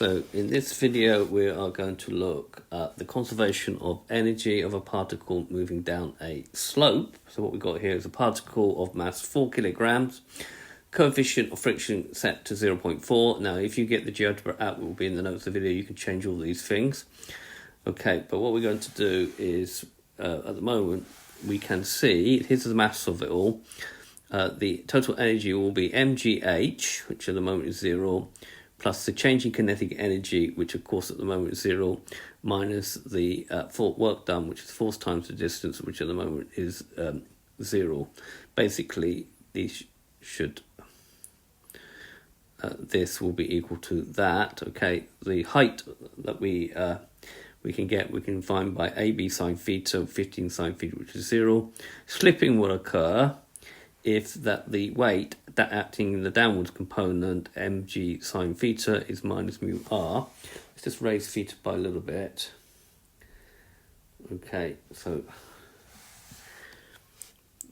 So in this video we are going to look at the conservation of energy of a particle moving down a slope. So what we've got here is a particle of mass 4 kilograms, coefficient of friction set to 0.4. Now if you get the GeoGebra app, it will be in the notes of the video, you can change all these things. Okay, but what we're going to do is, at the moment, we can see, here's the mass of it all. The total energy will be mgh, which at the moment is 0, plus the changing kinetic energy, which of course at the moment is 0, minus the work done, which is force times the distance, which at the moment is 0. Basically, these should this will be equal to that. Okay, the height that we can find by AB sine theta, 15 sine theta, which is 0. Slipping will occur if the weight that acting in the downwards component, mg sine theta, is minus mu r. Let's just raise theta by a little bit. Okay, so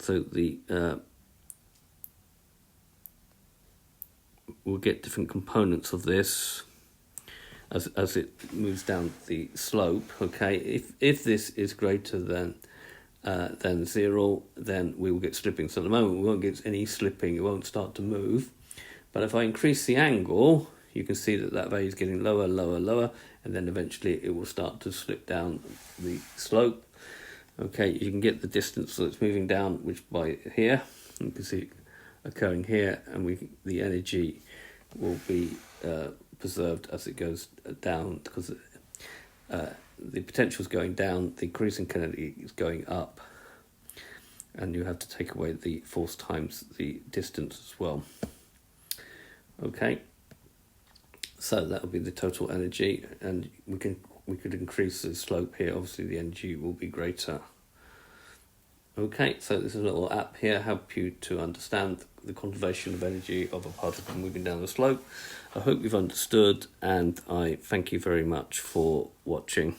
the we'll get different components of this as it moves down the slope. Okay, if this is greater than 0, then we will get slipping. So at the moment we won't get any slipping, it won't start to move. But if I increase the angle, you can see that value is getting lower, lower, lower, and then eventually it will start to slip down the slope. Okay, you can get the distance that it's moving down, which by here, you can see it occurring here, and the energy will be preserved as it goes down, because the potential is going down, the increasing kinetic is going up, and you have to take away the force times the distance as well. Okay, so that will be the total energy, and we could increase the slope here. Obviously the energy will be greater. Okay, so this is a little app here, help you to understand the conservation of energy of a particle moving down the slope. I hope you've understood, and I thank you very much for watching.